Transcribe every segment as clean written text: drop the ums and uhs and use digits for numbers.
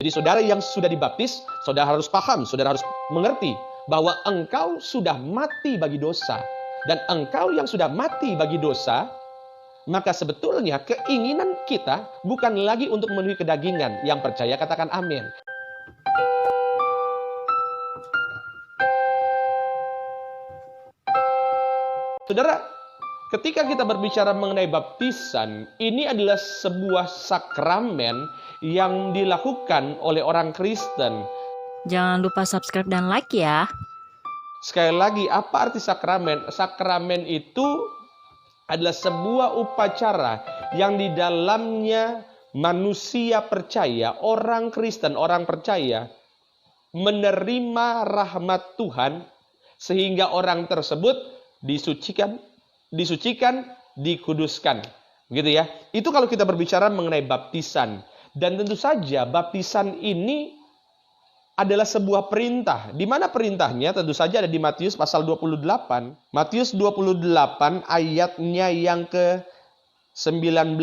Jadi saudara yang sudah dibaptis, saudara harus paham, saudara harus mengerti bahwa engkau sudah mati bagi dosa. Dan engkau yang sudah mati bagi dosa, maka sebetulnya keinginan kita bukan lagi untuk memenuhi kedagingan. Yang percaya katakan amin. Saudara, ketika kita berbicara mengenai baptisan, ini adalah sebuah sakramen yang dilakukan oleh orang Kristen. Jangan lupa subscribe dan like ya. Sekali lagi, apa arti sakramen? Sakramen itu adalah sebuah upacara yang di dalamnya manusia percaya, orang Kristen, orang percaya, menerima rahmat Tuhan, sehingga orang tersebut disucikan, dikuduskan. Begitu ya. Itu kalau kita berbicara mengenai baptisan. Dan tentu saja baptisan ini adalah sebuah perintah. Di mana perintahnya? Tentu saja ada di Matius pasal 28. Matius 28 ayatnya yang ke-19.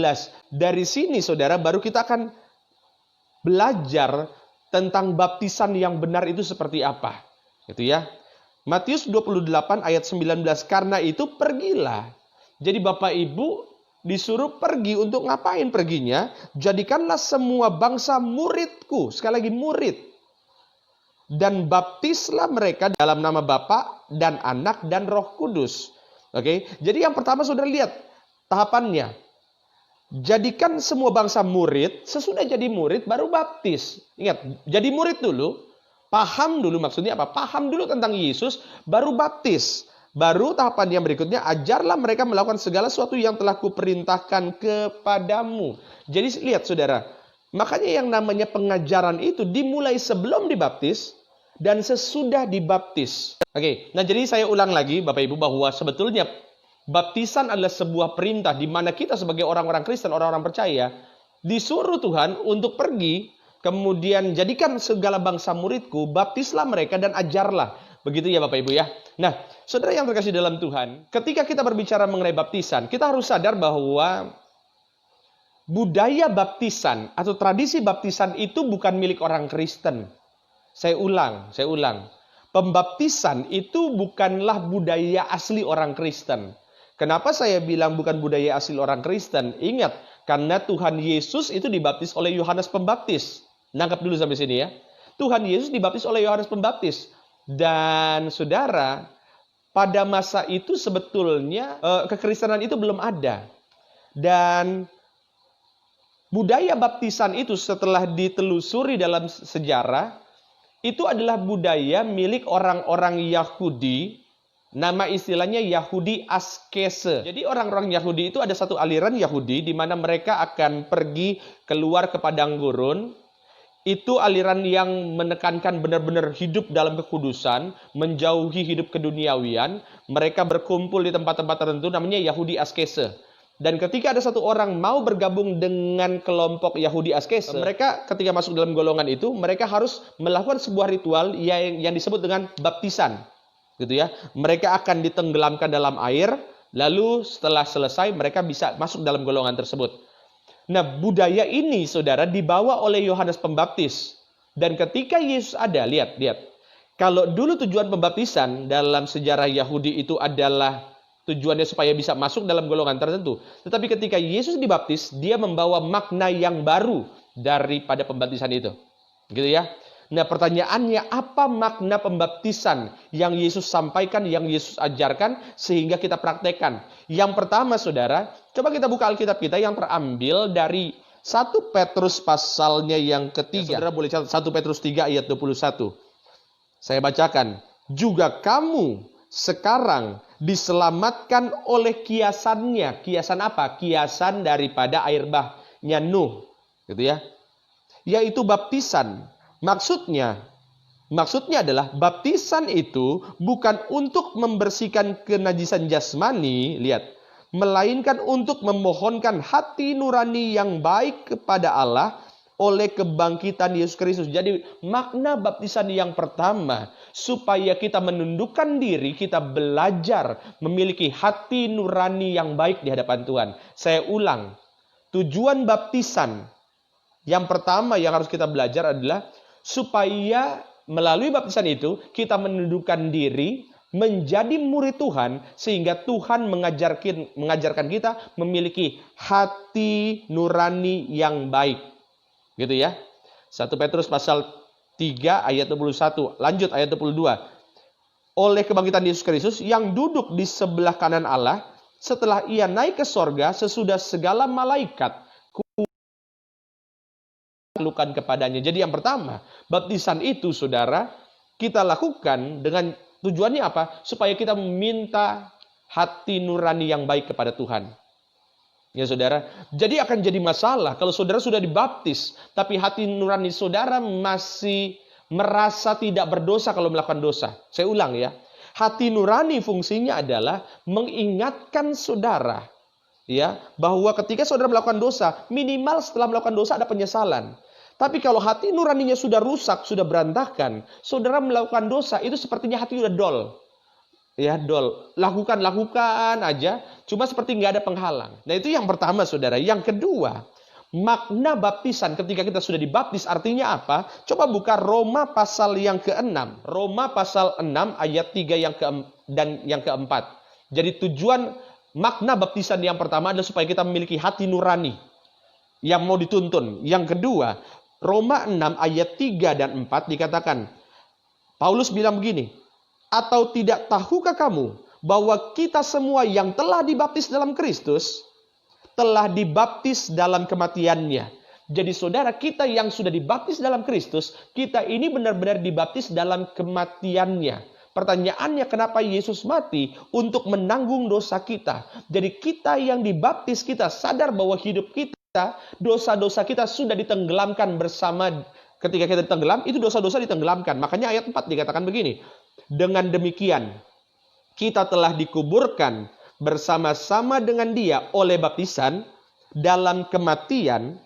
Dari sini saudara baru kita akan belajar tentang baptisan yang benar itu seperti apa. Gitu ya. Matius 28 ayat 19. Karena itu pergilah. Jadi Bapak Ibu disuruh pergi untuk ngapain perginya? Jadikanlah semua bangsa muridku. Sekali lagi murid. Dan baptislah mereka dalam nama Bapa dan Anak dan Roh Kudus. Oke. Jadi yang pertama saudara lihat tahapannya. Jadikan semua bangsa murid, sesudah jadi murid baru baptis. Ingat, jadi murid dulu, paham dulu maksudnya apa? Paham dulu tentang Yesus, baru baptis. Baru tahapan yang berikutnya, ajarlah mereka melakukan segala sesuatu yang telah kuperintahkan kepadamu. Jadi lihat saudara, makanya yang namanya pengajaran itu dimulai sebelum dibaptis dan sesudah dibaptis. Oke, nah jadi saya ulang lagi Bapak Ibu bahwa sebetulnya baptisan adalah sebuah perintah di mana kita sebagai orang-orang Kristen, orang-orang percaya, disuruh Tuhan untuk pergi, kemudian jadikan segala bangsa muridku, baptislah mereka dan ajarlah. Begitu ya Bapak Ibu ya. Nah, saudara yang terkasih dalam Tuhan, ketika kita berbicara mengenai baptisan, kita harus sadar bahwa budaya baptisan atau tradisi baptisan itu bukan milik orang Kristen. Saya ulang. Pembaptisan itu bukanlah budaya asli orang Kristen. Kenapa saya bilang bukan budaya asli orang Kristen? Ingat, karena Tuhan Yesus itu dibaptis oleh Yohanes Pembaptis. Nangkap dulu sampai sini ya. Tuhan Yesus dibaptis oleh Yohanes Pembaptis. Dan saudara, pada masa itu sebetulnya kekristenan itu belum ada. Dan budaya baptisan itu setelah ditelusuri dalam sejarah, itu adalah budaya milik orang-orang Yahudi. Nama istilahnya Yahudi Askese. Jadi orang-orang Yahudi itu ada satu aliran Yahudi di mana mereka akan pergi keluar ke padang gurun. Itu aliran yang menekankan benar-benar hidup dalam kekudusan, menjauhi hidup keduniawian. Mereka berkumpul di tempat-tempat tertentu namanya Yahudi Askese. Dan ketika ada satu orang mau bergabung dengan kelompok Yahudi Askese, mereka ketika masuk dalam golongan itu, mereka harus melakukan sebuah ritual yang disebut dengan baptisan. Gitu ya. Mereka akan ditenggelamkan dalam air, lalu setelah selesai mereka bisa masuk dalam golongan tersebut. Nah, budaya ini saudara dibawa oleh Yohanes Pembaptis. Dan ketika Yesus ada, lihat. Kalau dulu tujuan pembaptisan dalam sejarah Yahudi itu adalah tujuannya supaya bisa masuk dalam golongan tertentu. Tetapi ketika Yesus dibaptis, dia membawa makna yang baru daripada pembaptisan itu. Gitu ya. Nah, pertanyaannya apa makna pembaptisan yang Yesus sampaikan, yang Yesus ajarkan sehingga kita praktekkan? Yang pertama saudara, coba kita buka Alkitab kita yang terambil dari 1 Petrus pasalnya yang ketiga. Ya, saudara boleh catat 1 Petrus 3 ayat 21. Saya bacakan. Juga kamu sekarang diselamatkan oleh kiasannya. Kiasan apa? Kiasan daripada air bahnya Nuh. Gitu ya. Yaitu baptisan. Maksudnya adalah baptisan itu bukan untuk membersihkan kenajisan jasmani, lihat, melainkan untuk memohonkan hati nurani yang baik kepada Allah oleh kebangkitan Yesus Kristus. Jadi makna baptisan yang pertama, supaya kita menundukkan diri, kita belajar memiliki hati nurani yang baik di hadapan Tuhan. Saya ulang, tujuan baptisan Yang pertama yang harus kita belajar adalah supaya melalui baptisan itu kita menundukkan diri menjadi murid Tuhan, sehingga Tuhan mengajarkan kita memiliki hati nurani yang baik. Gitu ya. 1 Petrus pasal 3 ayat 21. Lanjut ayat 22. Oleh kebangkitan Yesus Kristus yang duduk di sebelah kanan Allah, setelah ia naik ke sorga, sesudah segala malaikat lakukan kepadanya. Jadi yang pertama, baptisan itu saudara, kita lakukan dengan tujuannya apa? Supaya kita meminta hati nurani yang baik kepada Tuhan. Ya saudara, jadi akan jadi masalah kalau saudara sudah dibaptis, tapi hati nurani saudara masih merasa tidak berdosa kalau melakukan dosa. Saya ulang ya, hati nurani fungsinya adalah mengingatkan saudara, ya, bahwa ketika saudara melakukan dosa, minimal setelah melakukan dosa ada penyesalan. Tapi kalau hati nuraninya sudah rusak, sudah berantakan, saudara melakukan dosa, itu sepertinya hati sudah dol. Ya, dol. Lakukan aja, cuma seperti nggak ada penghalang. Nah, itu yang pertama, saudara. Yang kedua, makna baptisan ketika kita sudah dibaptis artinya apa? Coba buka Roma pasal yang ke-6. Roma pasal 6 ayat 3 dan yang ke-4. Jadi tujuan makna baptisan yang pertama adalah supaya kita memiliki hati nurani yang mau dituntun. Yang kedua, Roma 6 ayat 3 dan 4 dikatakan, Paulus bilang begini, atau tidak tahukah kamu bahwa kita semua yang telah dibaptis dalam Kristus, telah dibaptis dalam kematiannya. Jadi saudara, kita yang sudah dibaptis dalam Kristus, kita ini benar-benar dibaptis dalam kematiannya. Pertanyaannya, kenapa Yesus mati? Untuk menanggung dosa kita. Jadi kita yang dibaptis, kita sadar bahwa hidup kita, dosa-dosa kita sudah ditenggelamkan bersama. Ketika kita ditenggelam, itu dosa-dosa ditenggelamkan. Makanya ayat 4 dikatakan begini, dengan demikian kita telah dikuburkan bersama-sama dengan Dia oleh baptisan dalam kematian,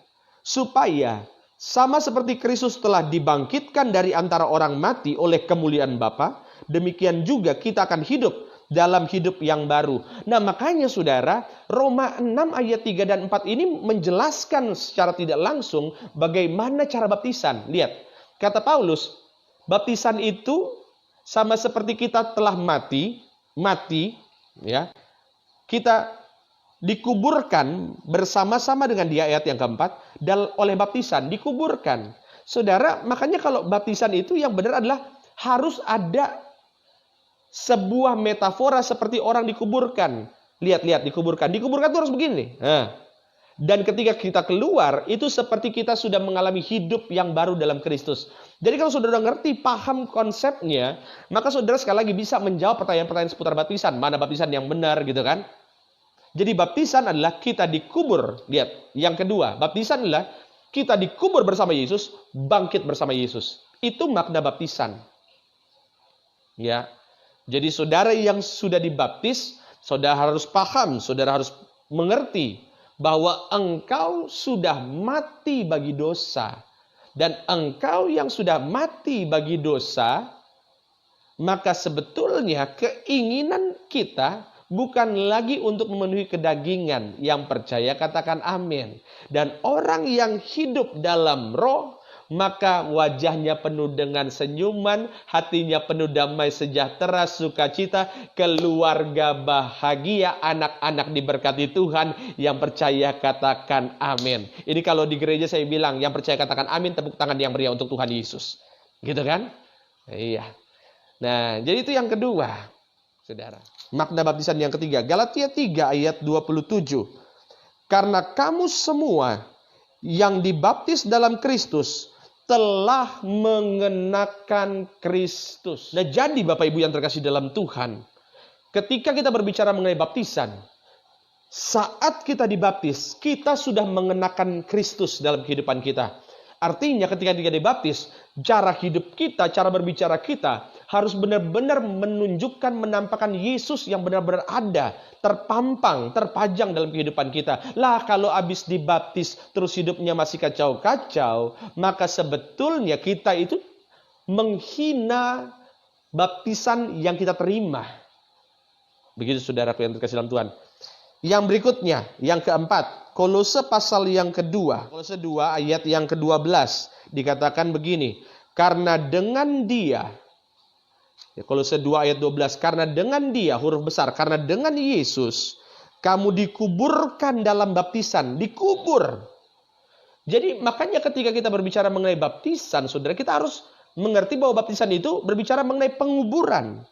supaya sama seperti Kristus telah dibangkitkan dari antara orang mati oleh kemuliaan Bapa, demikian juga kita akan hidup dalam hidup yang baru. Nah, makanya saudara, Roma 6 ayat 3 dan 4 ini menjelaskan secara tidak langsung bagaimana cara baptisan. Lihat, kata Paulus, baptisan itu sama seperti kita telah mati, ya. Kita dikuburkan bersama-sama dengan Dia, ayat yang keempat, dan oleh baptisan dikuburkan. Saudara, makanya kalau baptisan itu yang benar adalah harus ada sebuah metafora seperti orang dikuburkan. Lihat, dikuburkan. Dikuburkan itu harus begini. Nah, dan ketika kita keluar, itu seperti kita sudah mengalami hidup yang baru dalam Kristus. Jadi kalau saudara ngerti, paham konsepnya, maka saudara sekali lagi bisa menjawab pertanyaan-pertanyaan seputar baptisan. Mana baptisan yang benar gitu kan? Jadi baptisan adalah kita dikubur. Lihat, yang kedua, baptisan adalah kita dikubur bersama Yesus, bangkit bersama Yesus. Itu makna baptisan. Ya. Jadi saudara yang sudah dibaptis, saudara harus paham, saudara harus mengerti bahwa engkau sudah mati bagi dosa. Dan engkau yang sudah mati bagi dosa, maka sebetulnya keinginan kita bukan lagi untuk memenuhi kedagingan. Yang percaya katakan amin. Dan orang yang hidup dalam roh, maka wajahnya penuh dengan senyuman, hatinya penuh damai sejahtera, sukacita, keluarga bahagia, anak-anak diberkati Tuhan. Yang percaya katakan amin. Ini kalau di gereja saya bilang, yang percaya katakan amin, tepuk tangan yang meriah untuk Tuhan Yesus. Gitu kan? Iya. Nah, jadi itu yang kedua, saudara. Makna baptisan yang ketiga, Galatia 3 ayat 27. Karena kamu semua yang dibaptis dalam Kristus telah mengenakan Kristus. Nah, jadi Bapak Ibu yang terkasih dalam Tuhan, ketika kita berbicara mengenai baptisan, saat kita dibaptis, kita sudah mengenakan Kristus dalam kehidupan kita. Artinya ketika kita dibaptis, cara hidup kita, cara berbicara kita harus benar-benar menunjukkan, menampakkan Yesus yang benar-benar ada, terpampang, terpajang dalam kehidupan kita. Lah kalau habis dibaptis terus hidupnya masih kacau-kacau, maka sebetulnya kita itu menghina baptisan yang kita terima. Begitu saudaraku yang terkasih dalam Tuhan. Yang berikutnya, yang keempat, Kolose pasal yang kedua. Kolose 2 ayat yang ke-12 dikatakan begini, karena dengan Dia, Kolose 2 ayat 12, karena dengan Dia, huruf besar, karena dengan Yesus, kamu dikuburkan dalam baptisan, dikubur. Jadi makanya ketika kita berbicara mengenai baptisan, saudara, kita harus mengerti bahwa baptisan itu berbicara mengenai penguburan.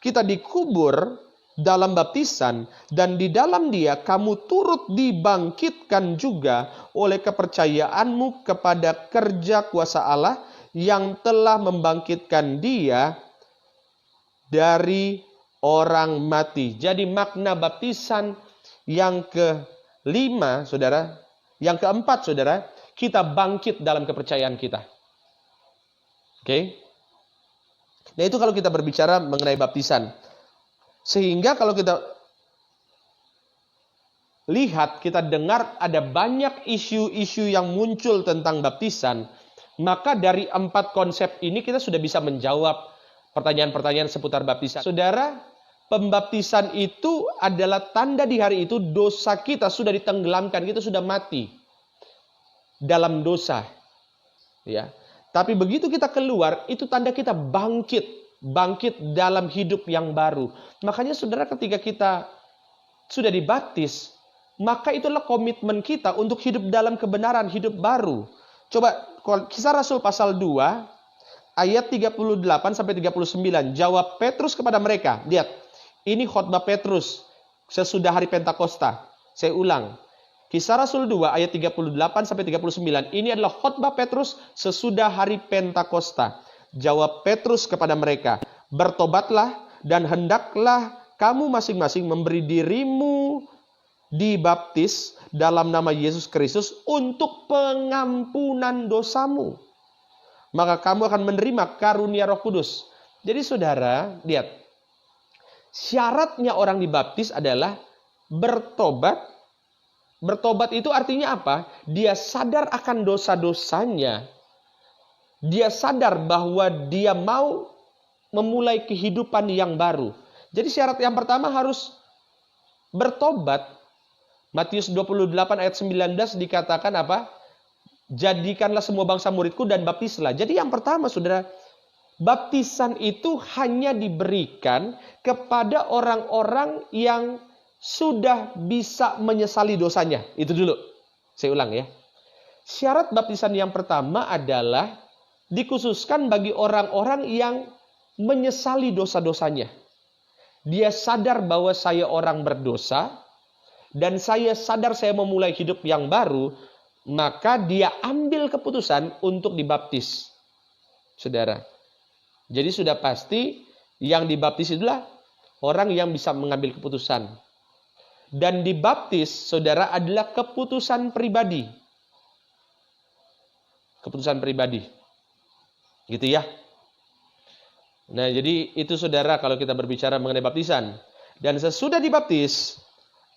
Kita dikubur dalam baptisan, dan di dalam Dia kamu turut dibangkitkan juga oleh kepercayaanmu kepada kerja kuasa Allah yang telah membangkitkan Dia dari orang mati. Jadi makna baptisan yang kelima, saudara, yang keempat, saudara, kita bangkit dalam kepercayaan kita. Oke? Nah, itu kalau kita berbicara mengenai baptisan. Sehingga kalau kita lihat, kita dengar ada banyak isu-isu yang muncul tentang baptisan, maka dari 4 konsep ini kita sudah bisa menjawab pertanyaan-pertanyaan seputar baptisan. Saudara, pembaptisan itu adalah tanda di hari itu dosa kita sudah ditenggelamkan, kita sudah mati dalam dosa. Ya. Tapi begitu kita keluar, itu tanda kita bangkit dalam hidup yang baru. Makanya saudara, ketika kita sudah dibaptis, maka itulah komitmen kita untuk hidup dalam kebenaran, hidup baru. Coba Kisah Rasul pasal 2 ayat 38 sampai 39. Jawab Petrus kepada mereka. Lihat, ini khotbah Petrus sesudah hari Pentakosta. Saya ulang. Kisah Rasul 2 ayat 38 sampai 39. Ini adalah khotbah Petrus sesudah hari Pentakosta. Jawab Petrus kepada mereka, bertobatlah dan hendaklah kamu masing-masing memberi dirimu dibaptis dalam nama Yesus Kristus untuk pengampunan dosamu. Maka kamu akan menerima karunia Roh Kudus. Jadi saudara, lihat. Syaratnya orang dibaptis adalah bertobat. Bertobat itu artinya apa? Dia sadar akan dosa-dosanya. Dia sadar bahwa dia mau memulai kehidupan yang baru. Jadi syarat yang pertama harus bertobat. Matius 28 ayat 19 dikatakan apa? Jadikanlah semua bangsa muridku dan baptislah. Jadi yang pertama, saudara, baptisan itu hanya diberikan kepada orang-orang yang sudah bisa menyesali dosanya. Itu dulu. Saya ulang ya. Syarat baptisan yang pertama adalah dikhususkan bagi orang-orang yang menyesali dosa-dosanya. Dia sadar bahwa saya orang berdosa, dan saya sadar saya memulai hidup yang baru, maka dia ambil keputusan untuk dibaptis. Saudara. Jadi sudah pasti yang dibaptis itulah orang yang bisa mengambil keputusan. Dan dibaptis, saudara, adalah keputusan pribadi. Keputusan pribadi. Gitu ya. Nah, jadi itu saudara kalau kita berbicara mengenai baptisan. Dan sesudah dibaptis,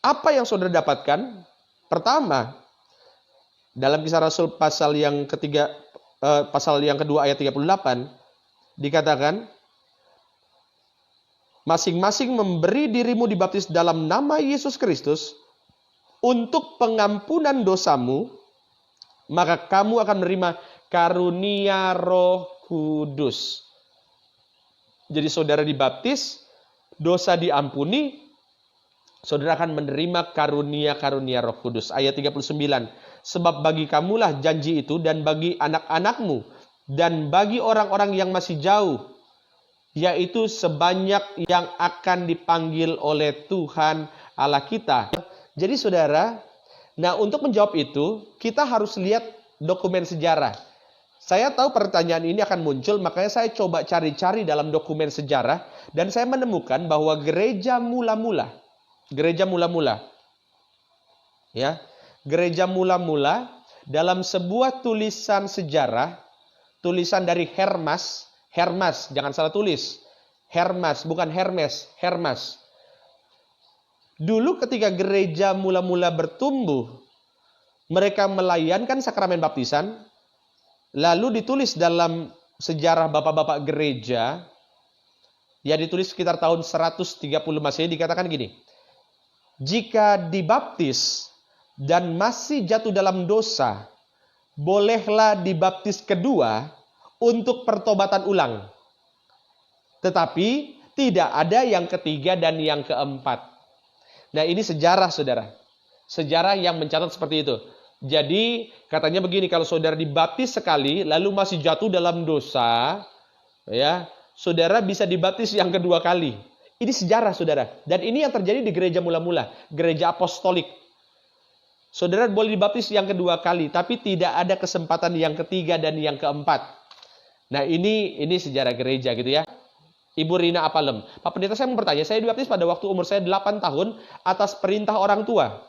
apa yang saudara dapatkan? Pertama, dalam Kisah Rasul pasal yang kedua ayat 38 dikatakan, masing-masing memberi dirimu dibaptis dalam nama Yesus Kristus untuk pengampunan dosamu, maka kamu akan menerima karunia Roh Kudus. Jadi saudara dibaptis, dosa diampuni, saudara akan menerima karunia-karunia Roh Kudus. Ayat 39. Sebab bagi kamulah janji itu, dan bagi anak-anakmu, dan bagi orang-orang yang masih jauh, yaitu sebanyak yang akan dipanggil oleh Tuhan Allah kita. Jadi saudara, nah untuk menjawab itu, kita harus lihat dokumen sejarah. Saya tahu pertanyaan ini akan muncul, makanya saya coba cari-cari dalam dokumen sejarah, dan saya menemukan bahwa gereja mula-mula, ya, gereja mula-mula dalam sebuah tulisan sejarah, tulisan dari Hermas, jangan salah tulis, Hermas, bukan Hermes, Hermas. Dulu ketika gereja mula-mula bertumbuh, mereka melayankan sakramen baptisan. Lalu ditulis dalam sejarah bapak-bapak gereja, ya ditulis sekitar tahun 130 Masehi, dikatakan gini. jika dibaptis dan masih jatuh dalam dosa, bolehlah dibaptis kedua untuk pertobatan ulang. Tetapi tidak ada yang ketiga dan yang keempat. Nah, ini sejarah, saudara. Sejarah yang mencatat seperti itu. Jadi katanya begini, kalau saudara dibaptis sekali lalu masih jatuh dalam dosa, ya, saudara bisa dibaptis yang kedua kali. Ini sejarah, saudara. Dan ini yang terjadi di gereja mula-mula, gereja apostolik. Saudara boleh dibaptis yang kedua kali, tapi tidak ada kesempatan yang ketiga dan yang keempat. Nah, ini sejarah gereja gitu ya. Ibu Rina Apalem. Pak Pendeta, saya mau bertanya, saya dibaptis pada waktu umur saya 8 tahun atas perintah orang tua.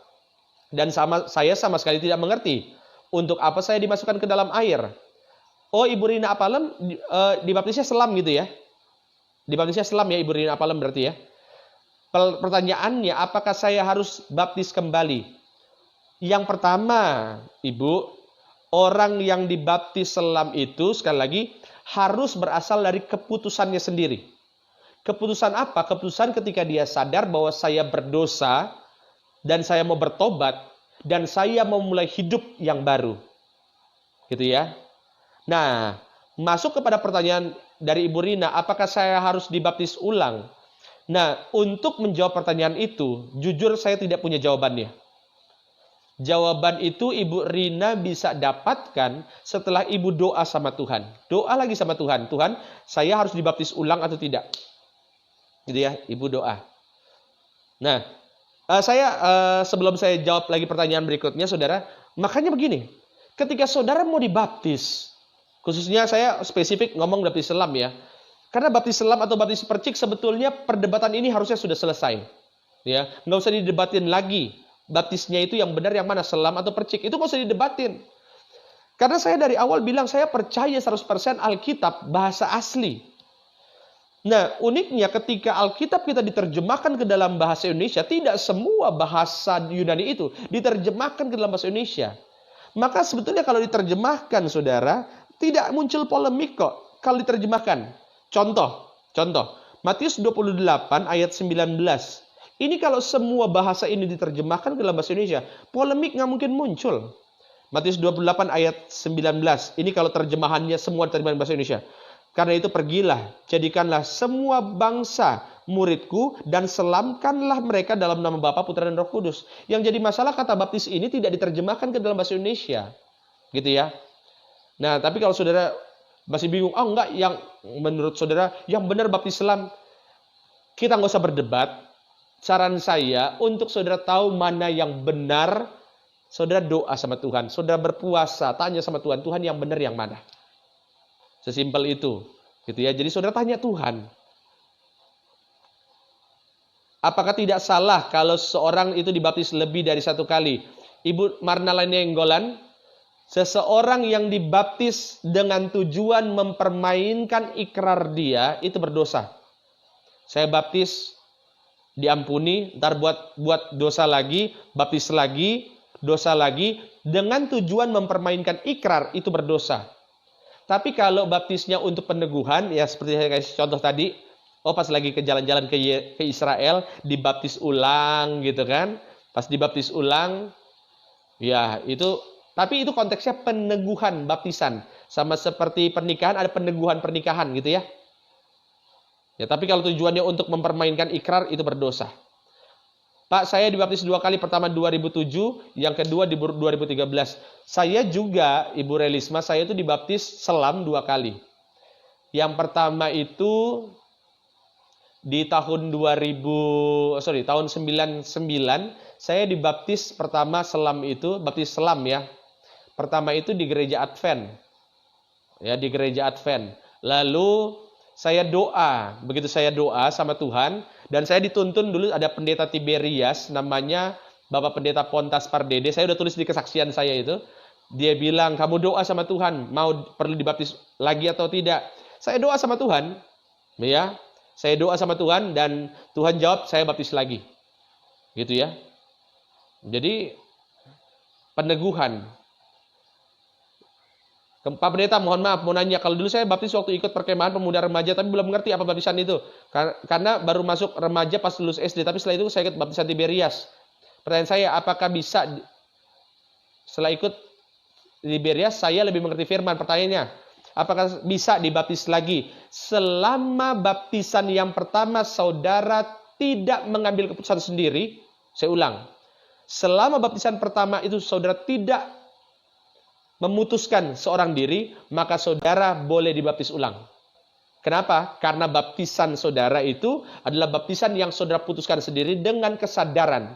Dan saya sama sekali tidak mengerti untuk apa saya dimasukkan ke dalam air. Oh, Ibu Rina Apalem dibaptisnya selam gitu ya. Dibaptisnya selam ya Ibu Rina Apalem berarti ya. Pertanyaannya, apakah saya harus baptis kembali? Yang pertama, Ibu, orang yang dibaptis selam itu sekali lagi harus berasal dari keputusannya sendiri. Keputusan apa? Keputusan ketika dia sadar bahwa saya berdosa dan saya mau bertobat dan saya mau mulai hidup yang baru. Gitu ya. Nah, masuk kepada pertanyaan dari Ibu Rina, apakah saya harus dibaptis ulang? Nah, untuk menjawab pertanyaan itu, jujur saya tidak punya jawabannya. Jawaban itu Ibu Rina bisa dapatkan setelah Ibu doa sama Tuhan. Doa lagi sama Tuhan. Tuhan, saya harus dibaptis ulang atau tidak? Gitu ya, Ibu doa. Nah, sebelum saya jawab lagi pertanyaan berikutnya, saudara, makanya begini, ketika saudara mau dibaptis, khususnya saya spesifik ngomong baptis selam ya, karena baptis selam atau baptis percik sebetulnya perdebatan ini harusnya sudah selesai, ya, nggak usah didebatin lagi, baptisnya itu yang benar yang mana, selam atau percik, itu nggak usah didebatin, karena saya dari awal bilang saya percaya 100% Alkitab bahasa asli. Nah, uniknya ketika Alkitab kita diterjemahkan ke dalam bahasa Indonesia, tidak semua bahasa Yunani itu diterjemahkan ke dalam bahasa Indonesia. Maka sebetulnya kalau diterjemahkan, saudara, tidak muncul polemik kok kalau diterjemahkan. Contoh, Matius 28 ayat 19. Ini kalau semua bahasa ini diterjemahkan ke dalam bahasa Indonesia, polemik nggak mungkin muncul. Matius 28 ayat 19. Ini kalau terjemahannya semua diterjemahkan bahasa Indonesia. Karena itu pergilah, jadikanlah semua bangsa muridku dan selamkanlah mereka dalam nama Bapa, Putra dan Roh Kudus. Yang jadi masalah kata baptis ini tidak diterjemahkan ke dalam bahasa Indonesia. Gitu ya. Nah, tapi kalau saudara masih bingung, oh enggak, yang menurut saudara yang benar baptis selam, kita nggak usah berdebat. Saran saya untuk saudara tahu mana yang benar, saudara doa sama Tuhan, saudara berpuasa, tanya sama Tuhan, Tuhan yang benar yang mana? Sesimpel itu, gitu ya. Jadi saudara tanya Tuhan. Apakah tidak salah kalau seorang itu dibaptis lebih dari satu kali? Ibu Marnalene Enggolan, seseorang yang dibaptis dengan tujuan mempermainkan ikrar dia itu berdosa. Saya baptis, diampuni, ntar buat dosa lagi, baptis lagi, dosa lagi, dengan tujuan mempermainkan ikrar itu berdosa. Tapi kalau baptisnya untuk peneguhan, ya seperti saya kasih contoh tadi, oh pas lagi ke jalan-jalan ke Israel, dibaptis ulang gitu kan. Pas dibaptis ulang, ya itu, tapi itu konteksnya peneguhan baptisan. Sama seperti pernikahan, ada peneguhan pernikahan gitu ya. Ya, tapi kalau tujuannya untuk mempermainkan ikrar, itu berdosa. Pak, saya dibaptis 2 kali, pertama 2007, yang kedua di 2013. Saya juga, Ibu Relisma, saya itu dibaptis selam 2 kali. Yang pertama itu di tahun 99, saya dibaptis pertama selam itu, baptis selam ya. Pertama itu di gereja Advent. Ya, di gereja Advent. Lalu saya doa, begitu saya doa sama Tuhan, dan saya dituntun dulu ada pendeta Tiberias, namanya Bapak Pendeta Pontas Pardede, saya udah tulis di kesaksian saya itu, dia bilang, kamu doa sama Tuhan, perlu dibaptis lagi atau tidak? Saya doa sama Tuhan, ya, saya doa sama Tuhan, dan Tuhan jawab, saya baptis lagi, gitu ya. Jadi, peneguhan. Pak Pendeta, mohon maaf, mau nanya. Kalau dulu saya baptis waktu ikut perkemahan pemuda remaja, tapi belum mengerti apa baptisan itu. Karena baru masuk remaja pas lulus SD, tapi setelah itu saya ikut baptisan Tiberias. Pertanyaan saya, apakah bisa setelah ikut Tiberias, saya lebih mengerti firman? Pertanyaannya, apakah bisa dibaptis lagi? Selama baptisan yang pertama, saudara tidak mengambil keputusan sendiri, saya ulang. Selama baptisan pertama itu saudara tidak memutuskan seorang diri, maka saudara boleh dibaptis ulang. Kenapa? Karena baptisan saudara itu adalah baptisan yang saudara putuskan sendiri dengan kesadaran.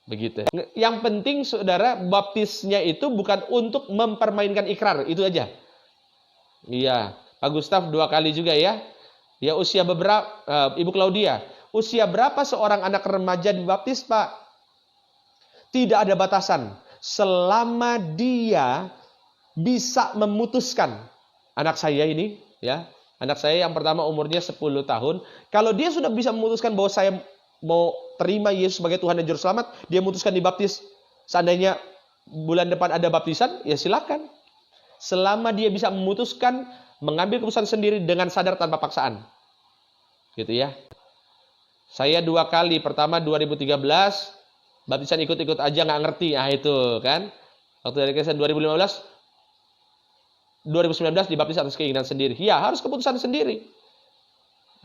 Begitu. Yang penting saudara, baptisnya itu bukan untuk mempermainkan ikrar, itu aja. Iya, Pak Gustaf 2 kali juga ya. Ya, usia beberapa, Ibu Claudia, usia berapa seorang anak remaja dibaptis, Pak? Tidak ada batasan. Selama dia bisa memutuskan. Anak saya ini, ya, anak saya yang pertama umurnya 10 tahun. Kalau dia sudah bisa memutuskan bahwa saya mau terima Yesus sebagai Tuhan dan Juru Selamat, dia memutuskan dibaptis. Seandainya bulan depan ada baptisan, ya silakan. Selama dia bisa memutuskan mengambil keputusan sendiri dengan sadar tanpa paksaan. Gitu ya. Saya 2 kali, pertama 2013, baptisan ikut-ikut aja nggak ngerti. Ah itu kan. Waktu dari Kristen 2015, 2019 dibaptis atas keinginan sendiri. Ya, harus keputusan sendiri.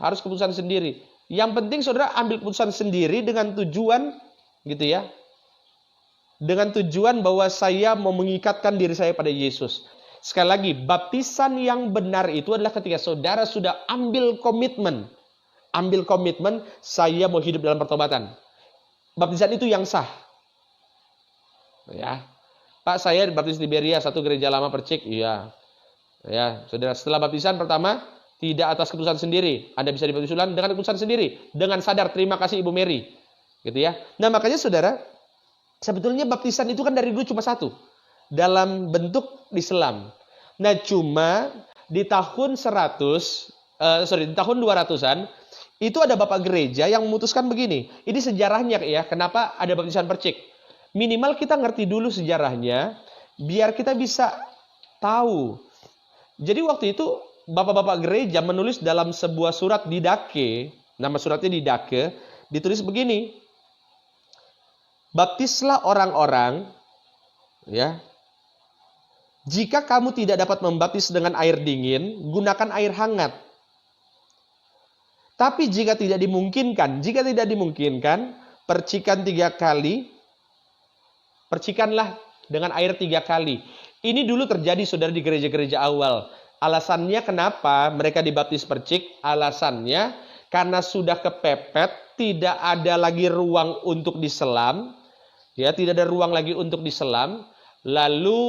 Harus keputusan sendiri. Yang penting saudara ambil keputusan sendiri dengan tujuan, gitu ya. Dengan tujuan bahwa saya mau mengikatkan diri saya pada Yesus. Sekali lagi, baptisan yang benar itu adalah ketika saudara sudah ambil komitmen. Ambil komitmen, saya mau hidup dalam pertobatan. Baptisan itu yang sah. Ya. Pak, saya dibaptis di Beria, satu gereja lama Percik. Iya. Ya, saudara, setelah baptisan pertama tidak atas keputusan sendiri. Anda bisa dibaptis ulang dengan keputusan sendiri, dengan sadar. Terima kasih Ibu Mary. Gitu ya. Nah, makanya saudara, sebetulnya baptisan itu kan dari dulu cuma satu, dalam bentuk Islam. Nah, cuma di tahun 200-an itu ada bapak gereja yang memutuskan begini. Ini sejarahnya ya, kenapa ada baptisan Percik. Minimal kita ngerti dulu sejarahnya biar kita bisa tahu. Jadi waktu itu bapak-bapak gereja menulis dalam sebuah surat Didake, nama suratnya Didake, ditulis begini. Baptislah orang-orang, ya. Jika kamu tidak dapat membaptis dengan air dingin, gunakan air hangat. Tapi jika tidak dimungkinkan, percikan 3 kali, percikanlah dengan air 3 kali. Ini dulu terjadi saudara di gereja-gereja awal. Alasannya kenapa mereka dibaptis percik? Alasannya karena sudah kepepet, tidak ada lagi ruang untuk diselam. Ya, tidak ada ruang lagi untuk diselam. Lalu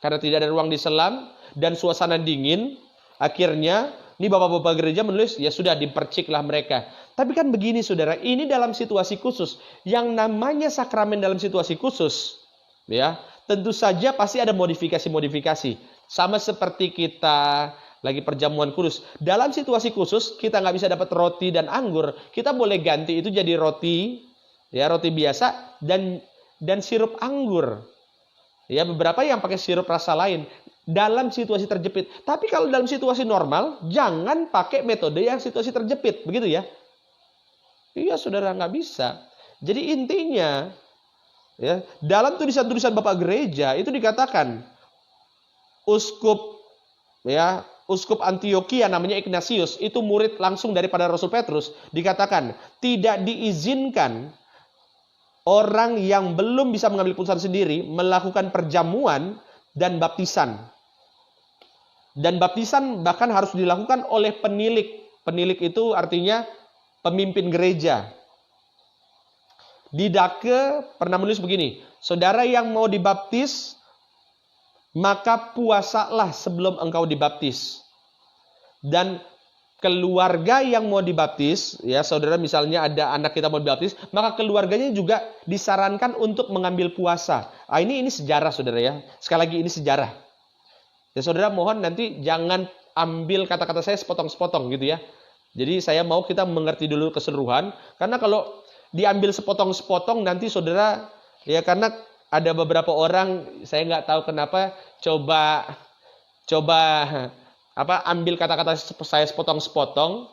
karena tidak ada ruang diselam dan suasana dingin, akhirnya ini bapak-bapak gereja menulis, ya sudah diperciklah mereka. Tapi kan begini saudara, ini dalam situasi khusus. Yang namanya sakramen dalam situasi khusus, ya tentu saja pasti ada modifikasi-modifikasi. Sama seperti kita lagi perjamuan kudus. Dalam situasi khusus, kita nggak bisa dapat roti dan anggur. Kita boleh ganti itu jadi roti, ya roti biasa dan sirup anggur. Ya, beberapa yang pakai sirup rasa lain dalam situasi terjepit. Tapi kalau dalam situasi normal, jangan pakai metode yang situasi terjepit, begitu ya? Iya, saudara, nggak bisa. Jadi intinya, ya, dalam tulisan-tulisan Bapak Gereja itu dikatakan uskup Antioquia namanya Ignatius, itu murid langsung daripada Rasul Petrus, dikatakan tidak diizinkan orang yang belum bisa mengambil keputusan sendiri melakukan perjamuan dan baptisan. Dan baptisan bahkan harus dilakukan oleh penilik. Penilik itu artinya pemimpin gereja. Didake pernah menulis begini, saudara yang mau dibaptis, maka puasalah sebelum engkau dibaptis. Dan keluarga yang mau dibaptis, ya saudara misalnya ada anak kita mau dibaptis, maka keluarganya juga disarankan untuk mengambil puasa. Ah, ini sejarah saudara ya. Sekali lagi ini sejarah. Ya saudara mohon nanti jangan ambil kata-kata saya sepotong-sepotong gitu ya. Jadi saya mau kita mengerti dulu keseluruhan. Karena kalau diambil sepotong-sepotong nanti saudara, ya karena ada beberapa orang, saya nggak tahu kenapa, coba Coba ambil kata-kata saya sepotong-sepotong.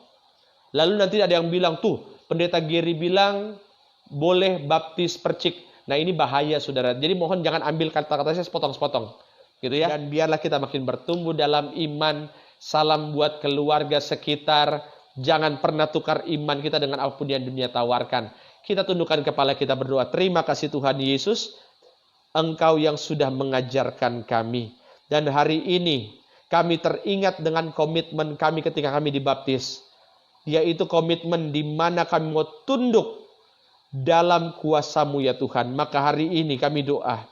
Lalu nanti ada yang bilang, tuh pendeta Gary bilang boleh baptis percik. Nah ini bahaya saudara. Jadi mohon jangan ambil kata-kata saya sepotong-sepotong. Gitu ya. Dan biarlah kita makin bertumbuh dalam iman. Salam buat keluarga sekitar. Jangan pernah tukar iman kita dengan apapun yang dunia tawarkan. Kita tundukkan kepala kita berdoa. Terima kasih Tuhan Yesus. Engkau yang sudah mengajarkan kami. Dan hari ini kami teringat dengan komitmen kami ketika kami dibaptis. Yaitu komitmen di mana kami mau tunduk dalam kuasa-Mu ya Tuhan. Maka hari ini kami doa,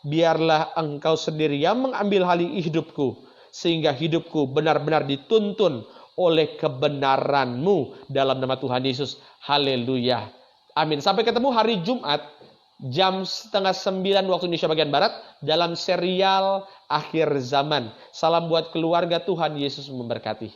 biarlah Engkau sendiri yang mengambil alih hidupku, sehingga hidupku benar-benar dituntun oleh kebenaran-Mu dalam nama Tuhan Yesus. Haleluya. Amin. Sampai ketemu hari Jumat, jam 8:30 waktu Indonesia bagian Barat, dalam serial Akhir Zaman. Salam buat keluarga, Tuhan Yesus memberkati.